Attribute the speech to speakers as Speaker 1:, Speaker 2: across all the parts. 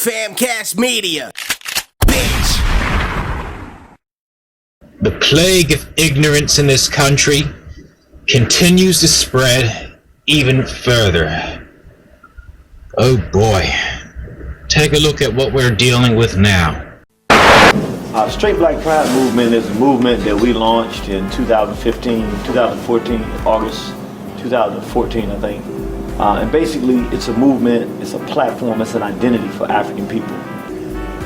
Speaker 1: Famcast Media, bitch.
Speaker 2: The plague of ignorance in this country continues to spread even further. Oh boy. Take a look at what we're dealing with now.
Speaker 3: Straight Black Pride movement is a movement that we launched in 2014, August 2014, I think. And basically, it's a movement, it's a platform, it's an identity for African people.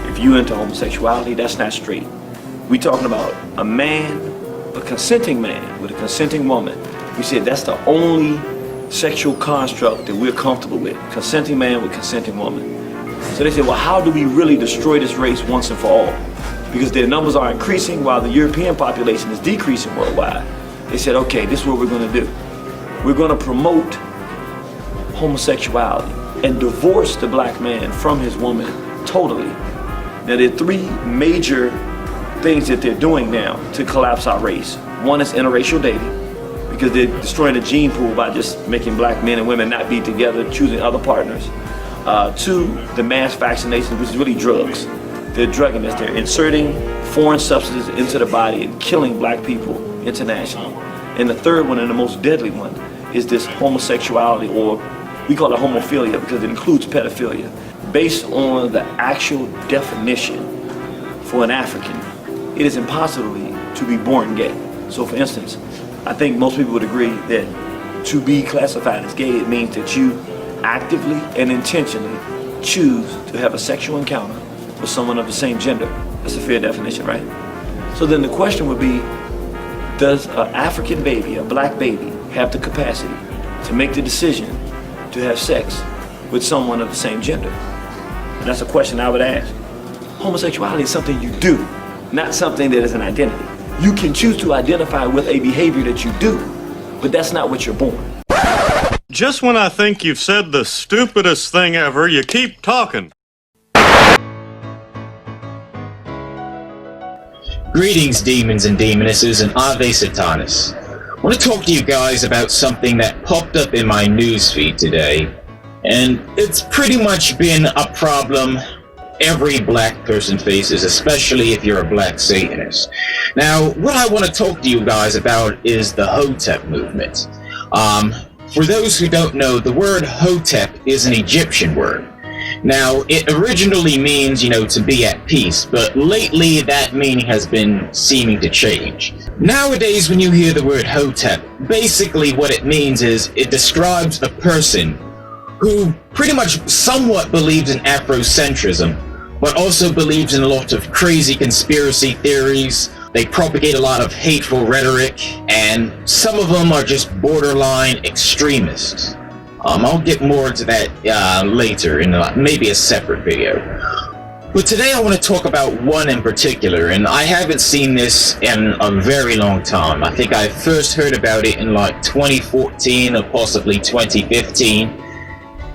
Speaker 3: If you into homosexuality, that's not straight. We talking about a man, a consenting man with a consenting woman. We said that's the only sexual construct that we're comfortable with. Consenting man with consenting woman. So they said, well, how do we really destroy this race once and for all? Because their numbers are increasing while the European population is decreasing worldwide. They said, okay, this is what we're gonna do. We're gonna promote homosexuality and divorce the black man from his woman totally. Now there are three major things that they're doing now to collapse our race. One is interracial dating, because they're destroying the gene pool by just making black men and women not be together, choosing other partners. Two, the mass vaccination, which is really drugs. They're drugging us. They're inserting foreign substances into the body and killing black people internationally. And the third one, and the most deadly one, is this homosexuality, or we call it homophilia because it includes pedophilia. Based on the actual definition for an African, it is impossible to be born gay. So for instance, I think most people would agree that to be classified as gay, it means that you actively and intentionally choose to have a sexual encounter with someone of the same gender. That's a fair definition, right? So then the question would be, does an African baby, a black baby, have the capacity to make the decision to have sex with someone of the same gender? And that's a question I would ask. Homosexuality is something you do, not something that is an identity. You can choose to identify with a behavior that you do, but that's not what you're born.
Speaker 4: Just when I think you've said the stupidest thing ever, you keep talking.
Speaker 2: Greetings, demons and demonesses, and Ave Satanists. I want to talk to you guys about something that popped up in my newsfeed today, and it's pretty much been a problem every black person faces, especially if you're a black Satanist. Now, what I want to talk to you guys about is the Hotep movement. For those who don't know, the word Hotep is an Egyptian word. Now, it originally means, to be at peace, but lately that meaning has been seeming to change. Nowadays, when you hear the word Hotep, basically what it means is it describes a person who pretty much somewhat believes in Afrocentrism, but also believes in a lot of crazy conspiracy theories. They propagate a lot of hateful rhetoric, and some of them are just borderline extremists. I'll get more into that later in maybe a separate video. But today I want to talk about one in particular, and I haven't seen this in a very long time. I think I first heard about it in like 2014 or possibly 2015.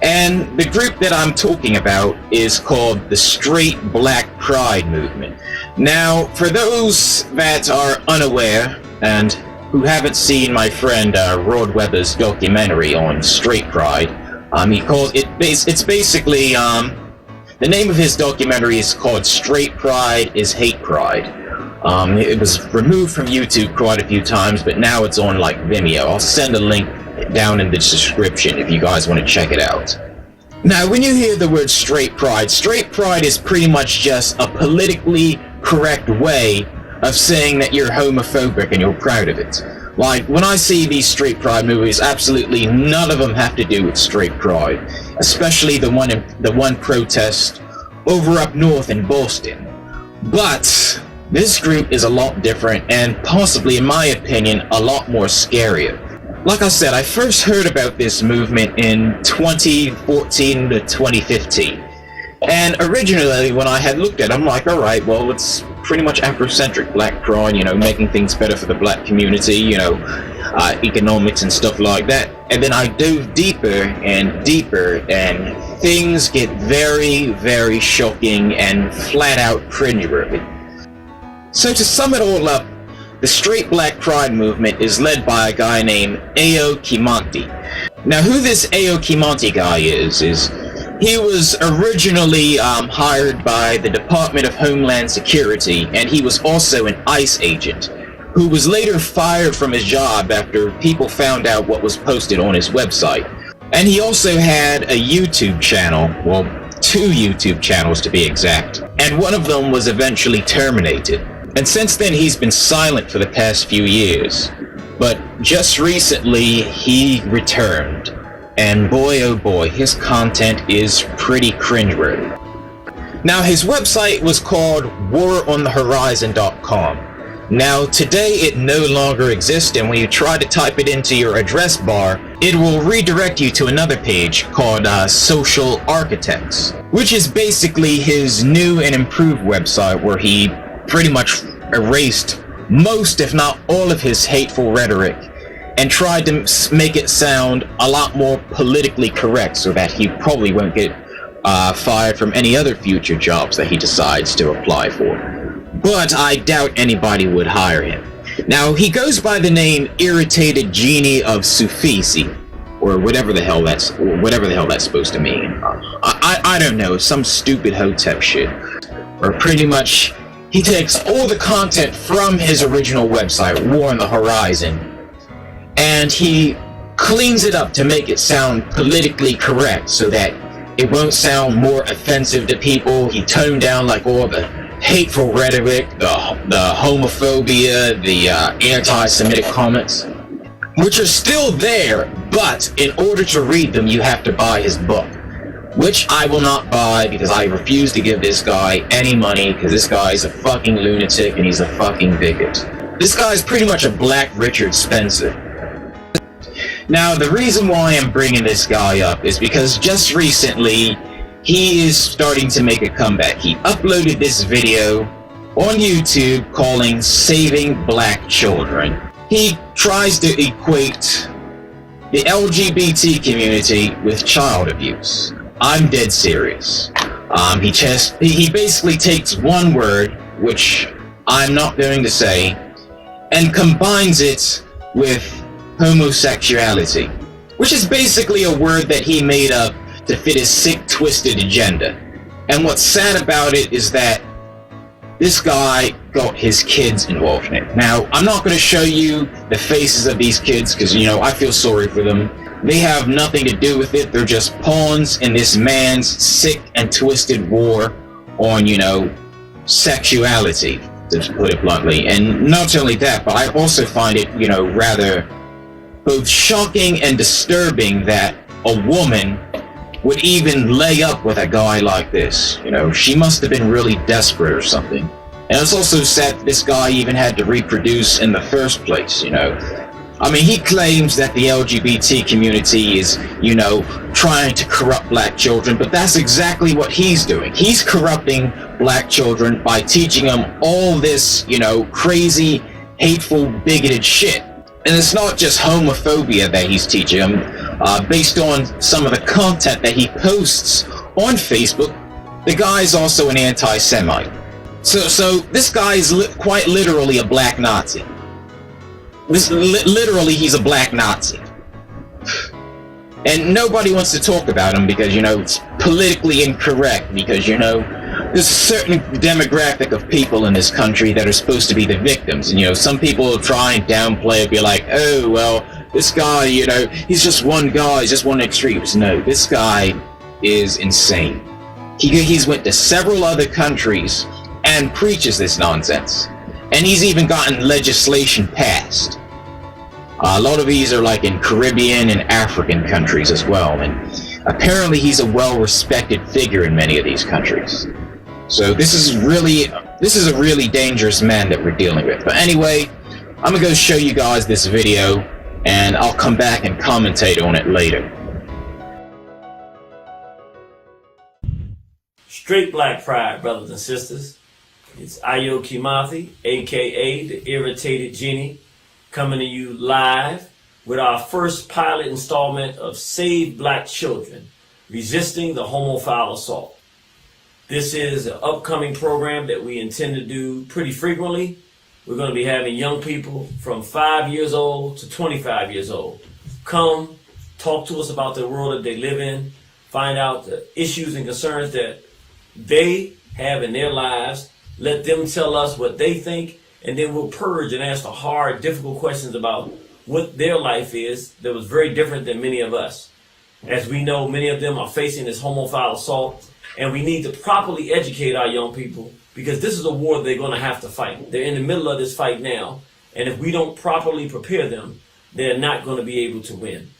Speaker 2: And the group that I'm talking about is called the Straight Black Pride Movement. Now, for those that are unaware and who haven't seen my friend Rod Webber's documentary on straight pride, he calls it, it's basically, the name of his documentary is called Straight Pride is Hate Pride. It was removed from YouTube quite a few times, but now it's on like Vimeo. I'll send a link down in the description if you guys want to check it out. Now, when you hear the word straight pride is pretty much just a politically correct way of saying that you're homophobic and you're proud of it. Like, when I see these straight pride movies, absolutely none of them have to do with straight pride, especially the one protest over up north in Boston. But this group is a lot different and possibly, in my opinion, a lot more scarier. Like I said, I first heard about this movement in 2014 to 2015. And originally, when I had looked at it, I'm like, alright, well, it's pretty much Afrocentric black pride, making things better for the black community, economics and stuff like that. And then I dove deeper and deeper, and things get very, very shocking and flat out cringeworthy. So to sum it all up, the Straight Black Pride movement is led by a guy named Ayo Kimathi. Now, who this Ayo Kimathi guy is He was originally hired by the Department of Homeland Security, and he was also an ICE agent, who was later fired from his job after people found out what was posted on his website. And he also had a YouTube channel, well, 2 YouTube channels to be exact, and one of them was eventually terminated. And since then he's been silent for the past few years. But just recently he returned. And boy oh boy, his content is pretty cringeworthy. Now his website was called waronthehorizon.com. Now today it no longer exists, and when you try to type it into your address bar, it will redirect you to another page called Social Architects, which is basically his new and improved website where he pretty much erased most, if not all, of his hateful rhetoric and tried to make it sound a lot more politically correct so that he probably won't get fired from any other future jobs that he decides to apply for. But I doubt anybody would hire him. Now, he goes by the name Irritated Genie of Sufisi, or whatever the hell that's supposed to mean. I don't know, some stupid Hotep shit. Or pretty much, he takes all the content from his original website, War on the Horizon, and he cleans it up to make it sound politically correct so that it won't sound more offensive to people. He toned down like all the hateful rhetoric, the homophobia, the anti-Semitic comments, which are still there, but in order to read them you have to buy his book, which I will not buy because I refuse to give this guy any money because this guy is a fucking lunatic and he's a fucking bigot. This guy is pretty much a black Richard Spencer. Now, the reason why I'm bringing this guy up is because just recently, he is starting to make a comeback. He uploaded this video on YouTube calling Saving Black Children. He tries to equate the LGBT community with child abuse. I'm dead serious. He basically takes one word, which I'm not going to say, and combines it with homosexuality, which is basically a word that he made up to fit his sick, twisted agenda. And what's sad about it is that this guy got his kids involved in it. Now, I'm not going to show you the faces of these kids because, you know, I feel sorry for them. They have nothing to do with it. They're just pawns in this man's sick and twisted war on, you know, sexuality, to put it bluntly. And not only that, but I also find it, you know, rather both shocking and disturbing that a woman would even lay up with a guy like this. You know, she must have been really desperate or something. And it's also sad that this guy even had to reproduce in the first place, you know. I mean, he claims that the LGBT community is, you know, trying to corrupt black children, but that's exactly what he's doing. He's corrupting black children by teaching them all this, you know, crazy, hateful, bigoted shit. And it's not just homophobia that he's teaching them. Based on some of the content that he posts on Facebook, the guy's also an anti-Semite. So this guy is quite literally a black Nazi. Literally, he's a black Nazi. And nobody wants to talk about him because, you know, it's politically incorrect because, you know, there's a certain demographic of people in this country that are supposed to be the victims. And, you know, some people will try and downplay it, be like, oh, well, this guy, you know, he's just one guy, he's just one extreme. No, this guy is insane. He's went to several other countries and preaches this nonsense. And he's even gotten legislation passed. A lot of these are like in Caribbean and African countries as well. And apparently he's a well-respected figure in many of these countries. So this is a really dangerous man that we're dealing with. But anyway, I'm gonna go show you guys this video and I'll come back and commentate on it later.
Speaker 1: Straight Black Pride, brothers and sisters. It's Ayo Kimathi, aka the Irritated Genie, coming to you live with our first pilot installment of Save Black Children, Resisting the Homophile Assault. This is an upcoming program that we intend to do pretty frequently. We're going to be having young people from 5 years old to 25 years old come talk to us about the world that they live in, find out the issues and concerns that they have in their lives, let them tell us what they think, and then we'll purge and ask the hard, difficult questions about what their life is that was very different than many of us. As we know, many of them are facing this homophile assault, and we need to properly educate our young people, because this is a war they're going to have to fight. They're in the middle of this fight now, and if we don't properly prepare them, they're not going to be able to win.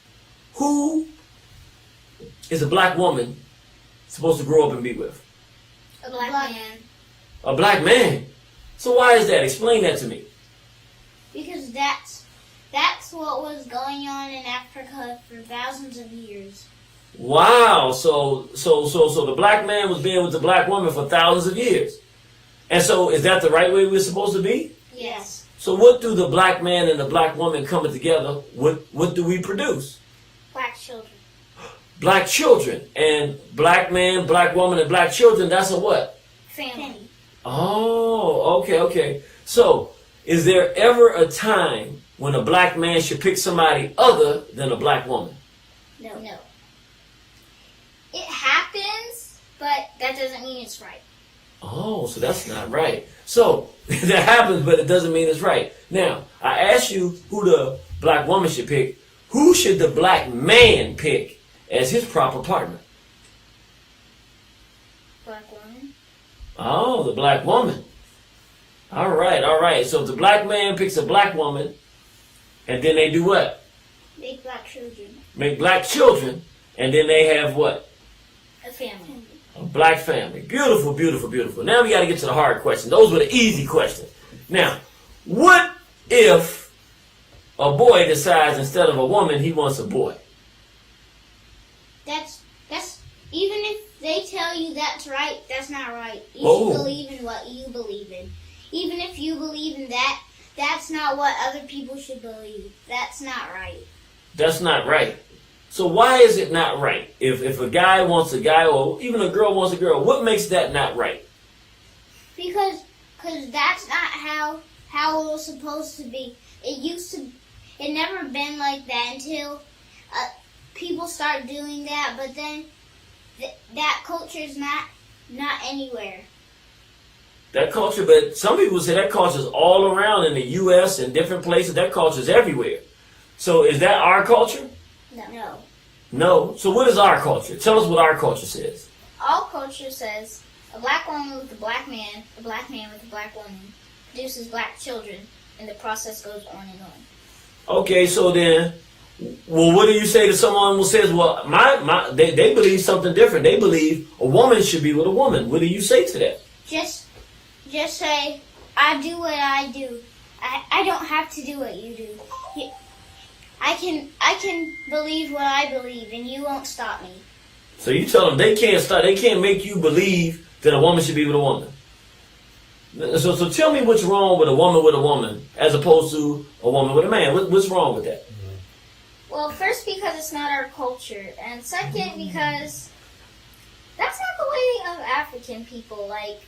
Speaker 1: Who is a black woman supposed to grow up and be with?
Speaker 5: A black man.
Speaker 1: A black man? So why is that? Explain that to me.
Speaker 5: Because that's what was going on in Africa for thousands of years.
Speaker 1: Wow. So the black man was being with the black woman for thousands of years. And so is that the right way we're supposed to be?
Speaker 5: Yes.
Speaker 1: So what do the black man and the black woman coming together, what do we produce?
Speaker 5: Black children.
Speaker 1: Black children. And black man, black woman, and black children, that's a what?
Speaker 5: Family.
Speaker 1: Oh, okay. So, is there ever a time when a black man should pick somebody other than a black woman?
Speaker 5: No. It happens, but that doesn't mean it's right.
Speaker 1: Oh, so that's not right. So, that happens, but it doesn't mean it's right. Now, I asked you who the black woman should pick. Who should the black man pick as his proper partner?
Speaker 5: Black woman.
Speaker 1: Oh, the black woman. All right. So if the black man picks a black woman, and then they do what?
Speaker 5: Make black children.
Speaker 1: Make black children, and then they have what?
Speaker 5: A family.
Speaker 1: A black family. Beautiful. Now we got to get to the hard questions. Those were the easy questions. Now, what if a boy decides instead of a woman, he wants a boy?
Speaker 5: That's even if they tell you that's right, that's not right. You should believe in what you believe in. Even if you believe in that, that's not what other people should believe. That's not right.
Speaker 1: That's not right. So why is it not right? If a guy wants a guy, or even a girl wants a girl, what makes that not right?
Speaker 5: Because that's not how it was supposed to be. It never been like that until people start doing that, but then that culture is not anywhere.
Speaker 1: That culture, but some people say that culture is all around in the U.S. and different places. That culture is everywhere. So is that our culture? No. So what is our culture? Tell us what our culture says.
Speaker 5: All culture says a black woman with a black man with a black woman produces black children, and the process goes on and on.
Speaker 1: Okay, so then, well, what do you say to someone who says, well, they believe something different. They believe a woman should be with a woman. What do you say to that?
Speaker 5: Just say, I do what I do. I don't have to do what you do. I can believe what I believe, and you won't stop me.
Speaker 1: So you tell them they can't make you believe that a woman should be with a woman. So tell me what's wrong with a woman as opposed to a woman with a man. What's wrong with that?
Speaker 5: Well, first, because it's not our culture, and second, because that's not the way of African people. Like,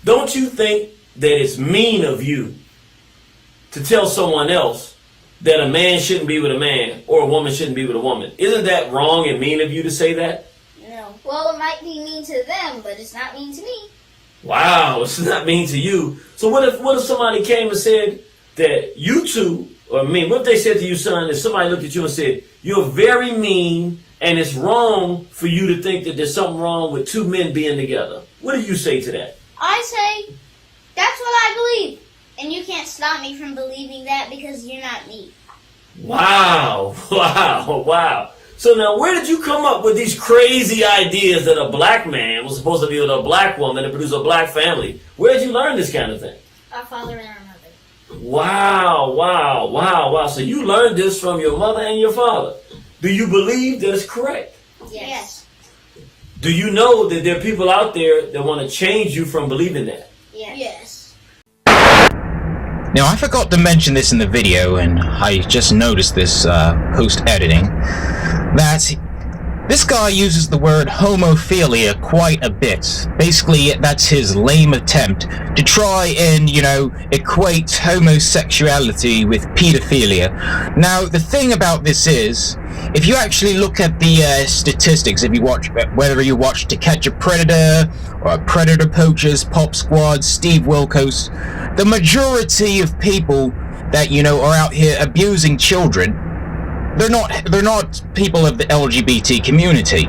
Speaker 1: don't you think that it's mean of you to tell someone else that a man shouldn't be with a man or a woman shouldn't be with a woman? Isn't that wrong and mean of you to say that?
Speaker 5: No. Well, it might be mean to them, but it's not mean to me.
Speaker 1: Wow, it's not mean to you. So what if somebody came and said that you two, or what if they said to you, son, if somebody looked at you and said, you're very mean and it's wrong for you to think that there's something wrong with two men being together? What do you say to that?
Speaker 5: I say, that's what I believe. And you can't stop me from believing that because you're not me.
Speaker 1: Wow. So now where did you come up with these crazy ideas that a black man was supposed to be with a black woman and produce a black family? Where did you learn this kind of thing?
Speaker 5: Our father and our mother.
Speaker 1: Wow. So you learned this from your mother and your father. Do you believe that it's correct?
Speaker 5: Yes.
Speaker 1: Do you know that there are people out there that want to change you from believing that?
Speaker 5: Yes.
Speaker 2: Now, I forgot to mention this in the video, and I just noticed this post-editing, that This guy uses the word homophilia quite a bit. Basically, that's his lame attempt to try and, equate homosexuality with pedophilia. Now, the thing about this is, if you actually look at the statistics, whether you watch To Catch a Predator, or Predator Poachers, Pop Squad, Steve Wilkos, the majority of people that, are out here abusing children, they're not people of the LGBT community.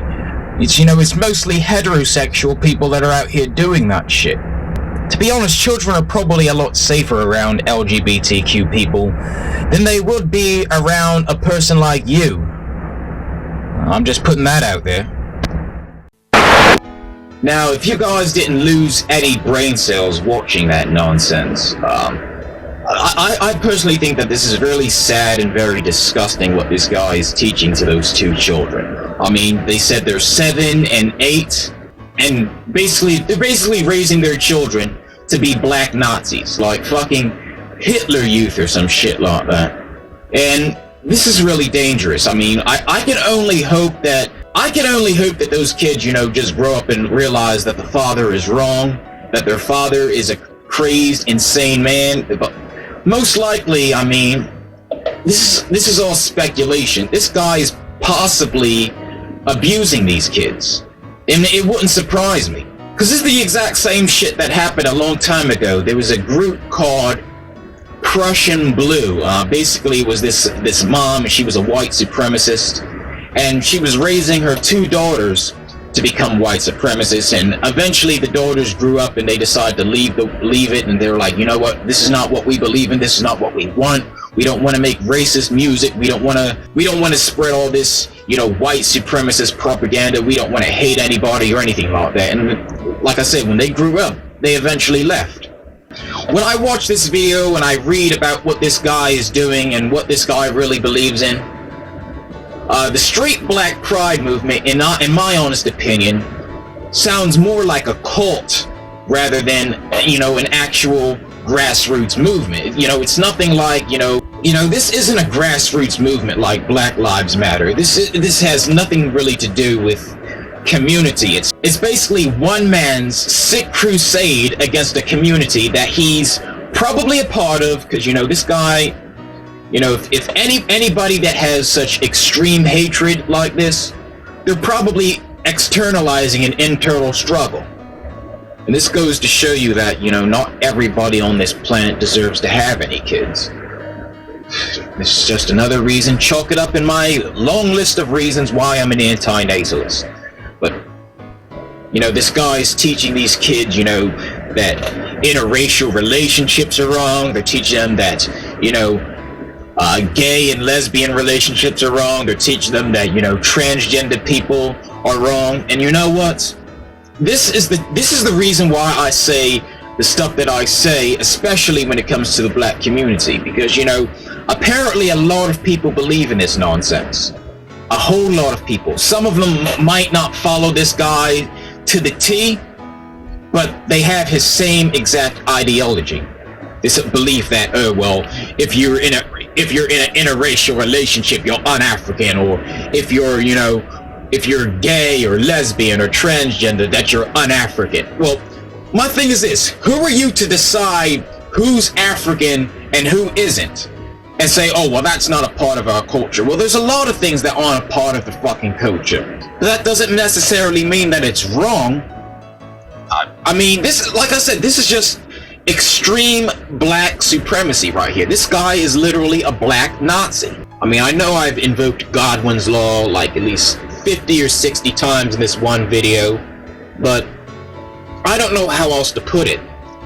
Speaker 2: It's mostly heterosexual people that are out here doing that shit. To be honest, children are probably a lot safer around LGBTQ people than they would be around a person like you. I'm just putting that out there. Now, if you guys didn't lose any brain cells watching that nonsense, I personally think that this is really sad and very disgusting what this guy is teaching to those two children. I mean, they said they're 7 and 8, and they're basically raising their children to be black Nazis, like fucking Hitler Youth or some shit like that. And this is really dangerous. I mean, I can only hope that those kids, just grow up and realize that the father is wrong, that their father is a crazed, insane man. But most likely, I mean, this is all speculation. This guy is possibly abusing these kids. And it wouldn't surprise me. Because this is the exact same shit that happened a long time ago. There was a group called Prussian Blue. Basically, it was this mom, she was a white supremacist. And she was raising her 2 daughters to become white supremacists, and eventually the daughters grew up and they decided to leave it, and they were like, you know what, this is not what we believe in, this is not what we want. We don't want to make racist music, we don't want to spread all this, white supremacist propaganda, we don't want to hate anybody or anything like that. And like I said, when they grew up, they eventually left. When I watch this video and I read about what this guy is doing and what this guy really believes in, the straight black pride movement, in my honest opinion, sounds more like a cult rather than, an actual grassroots movement. It's nothing like, this isn't a grassroots movement like Black Lives Matter. This has nothing really to do with community. It's basically one man's sick crusade against a community that he's probably a part of, because, this guy, if anybody that has such extreme hatred like this, they're probably externalizing an internal struggle. And this goes to show you that, not everybody on this planet deserves to have any kids. This is just another reason. Chalk it up in my long list of reasons why I'm an anti-natalist. But, this guy is teaching these kids, that interracial relationships are wrong. They're teaching them that, gay and lesbian relationships are wrong. They're teaching them that, transgender people are wrong. And you know what? This is the reason why I say the stuff that I say, especially when it comes to the black community. Because, apparently a lot of people believe in this nonsense. A whole lot of people. Some of them might not follow this guy to the T, but they have his same exact ideology. This belief that, if you're in an interracial relationship, you're un-African, or if you're gay or lesbian or transgender, that you're un-African. Well, my thing is this: who are you to decide who's African and who isn't? And say, oh, well, that's not a part of our culture. Well, there's a lot of things that aren't a part of the fucking culture. But that doesn't necessarily mean that it's wrong. I mean, like I said, this is just extreme black supremacy right here. This guy is literally a black Nazi. I mean, I know I've invoked Godwin's law like at least 50 or 60 times in this one video, but I don't know how else to put it.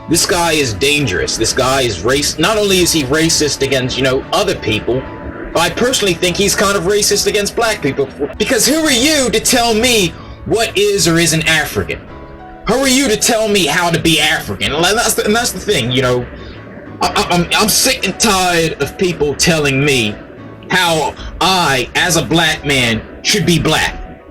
Speaker 2: This guy is dangerous. This guy is not only is he racist against, other people, but I personally think he's kind of racist against black people. Because who are you to tell me what is or isn't African? Who are you to tell me how to be African? And that's the thing, I'm sick and tired of people telling me how I, as a black man, should be black.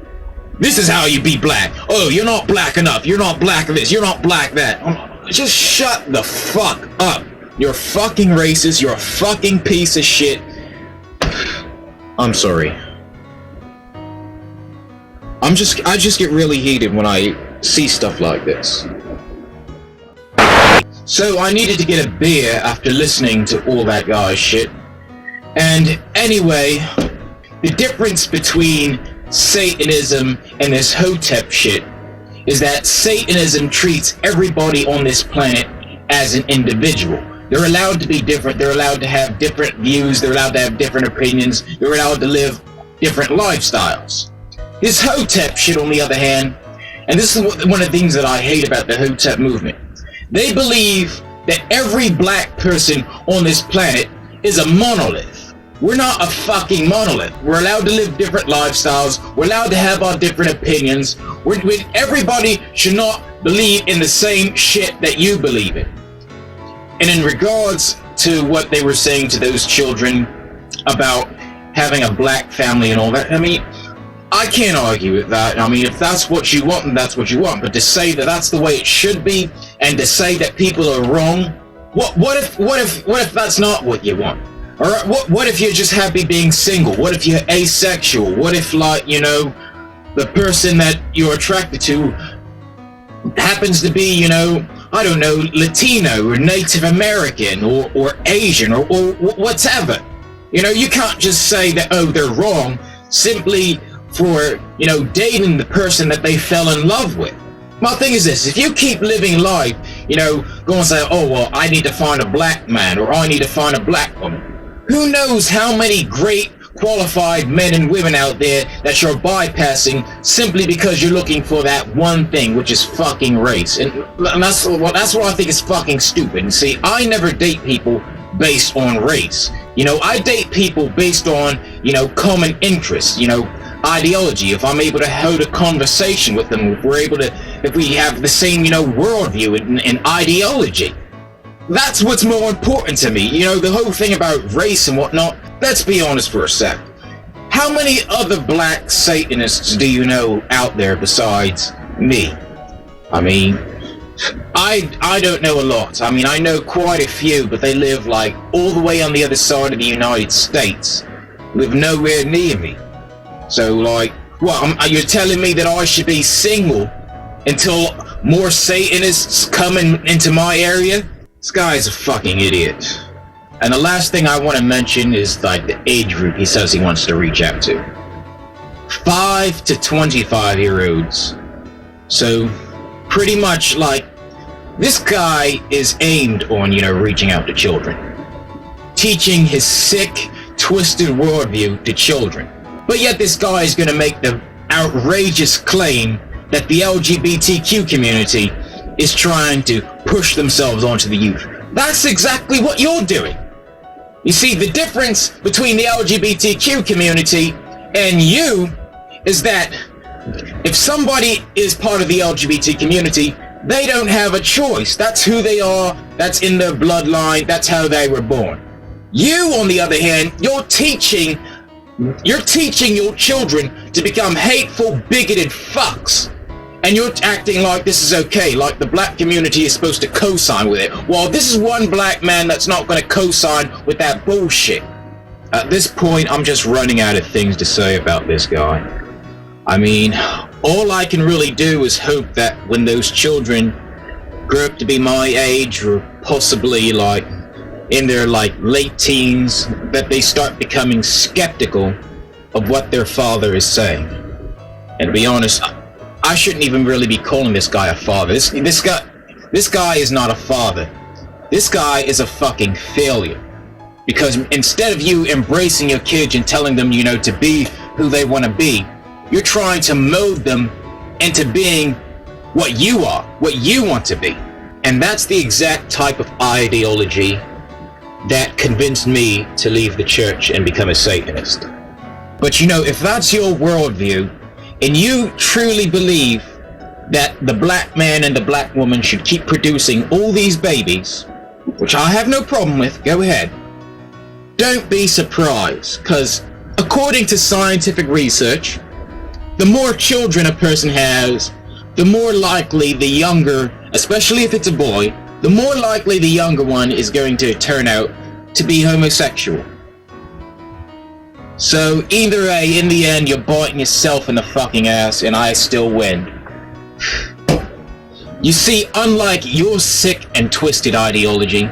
Speaker 2: This is how you be black. Oh, you're not black enough. You're not black this. You're not black that. Just shut the fuck up. You're fucking racist. You're a fucking piece of shit. I'm sorry. I just get really heated when I see stuff like this. So I needed to get a beer after listening to all that guy's shit. And anyway, the difference between Satanism and this Hotep shit is that Satanism treats everybody on this planet as an individual. They're allowed to be different, they're allowed to have different views, they're allowed to have different opinions, they're allowed to live different lifestyles. This Hotep shit, on the other hand, and this is one of the things that I hate about the Hotep movement, they believe that every black person on this planet is a monolith. We're not a fucking monolith. We're allowed to live different lifestyles. We're allowed to have our different opinions. Everybody should not believe in the same shit that you believe in. And in regards to what they were saying to those children about having a black family and all that, I mean, I can't argue with that. I mean, if that's what you want, then that's what you want. But to say that that's the way it should be, and to say that people are wrong, what if that's not what you want? Or what if you're just happy being single? What if you're asexual? What if, like, you know, the person that you're attracted to happens to be, you know, I don't know, Latino or Native American or Asian or whatever? You know, you can't just say that, oh, they're wrong simply for, you know, dating the person that they fell in love with. My thing is this: if you keep living life, you know, go and say, oh, well, I need to find a black man or I need to find a black woman. Who knows how many great qualified men and women out there that you're bypassing simply because you're looking for that one thing, which is fucking race. And that's what I think is fucking stupid. And see, I never date people based on race. You know, I date people based on, you know, common interests, you know, ideology. If I'm able to hold a conversation with them, if we have the same, you know, worldview and ideology. That's what's more important to me. You know, the whole thing about race and whatnot, let's be honest for a sec. How many other black Satanists do you know out there besides me? I mean, I don't know a lot. I mean, I know quite a few, but they live like all the way on the other side of the United States. Live nowhere near me. So, like, what, you're telling me that I should be single until more Satanists come into my area? This guy's a fucking idiot. And the last thing I want to mention is, like, the age group he says he wants to reach out to. 5 to 25-year-olds. So, pretty much, like, this guy is aimed on, you know, reaching out to children. Teaching his sick, twisted worldview to children. But yet this guy is going to make the outrageous claim that the LGBTQ community is trying to push themselves onto the youth. That's exactly what you're doing. You see, the difference between the LGBTQ community and you is that if somebody is part of the LGBT community, they don't have a choice. That's who they are, that's in their bloodline, that's how they were born. You, on the other hand, you're teaching your children to become hateful, bigoted fucks. And you're acting like this is okay, like the black community is supposed to co-sign with it. Well, this is one black man that's not going to co-sign with that bullshit. At this point, I'm just running out of things to say about this guy. I mean, all I can really do is hope that when those children grow up to be my age, or possibly like in their like late teens, that they start becoming skeptical of what their father is saying. And to be honest, I shouldn't even really be calling this guy a father. This guy is not a father. This guy is a fucking failure. Because instead of you embracing your kids and telling them, you know, to be who they want to be, you're trying to mold them into being what you are, what you want to be. And that's the exact type of ideology that convinced me to leave the church and become a Satanist. But you know, if that's your worldview, and you truly believe that the black man and the black woman should keep producing all these babies, which I have no problem with, go ahead. Don't be surprised, because according to scientific research, the more children a person has, the more likely the younger, especially if it's a boy, the more likely the younger one is going to turn out to be homosexual. So either A, in the end, you're biting yourself in the fucking ass and I still win. You see, unlike your sick and twisted ideology,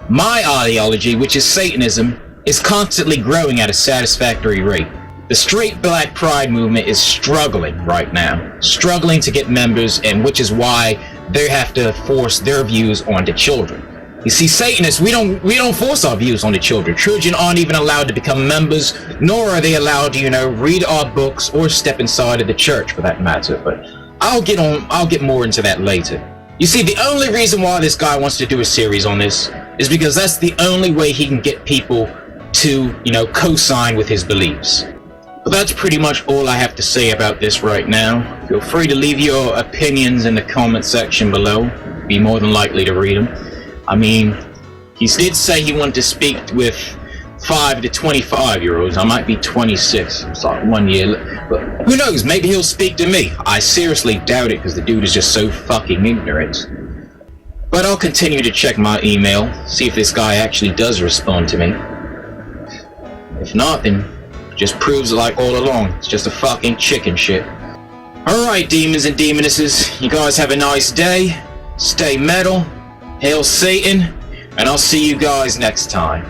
Speaker 2: my ideology, which is Satanism, is constantly growing at a satisfactory rate. The straight black pride movement is struggling right now, struggling to get members, and which is why they have to force their views onto children. You see, Satanists, we don't force our views on the children. Children aren't even allowed to become members, nor are they allowed to, read our books or step inside of the church for that matter. But I'll get more into that later. You see, the only reason why this guy wants to do a series on this is because that's the only way he can get people to, co-sign with his beliefs. But that's pretty much all I have to say about this right now. Feel free to leave your opinions in the comment section below. Be more than likely to read them. I mean, he did say he wanted to speak with 5 to 25-year-olds. I might be 26. It's like 1 year. But who knows? Maybe he'll speak to me. I seriously doubt it because the dude is just so fucking ignorant. But I'll continue to check my email, see if this guy actually does respond to me. If not, then it just proves like all along, it's just a fucking chicken shit. Alright, demons and demonesses, you guys have a nice day. Stay metal. Hail Satan, and I'll see you guys next time.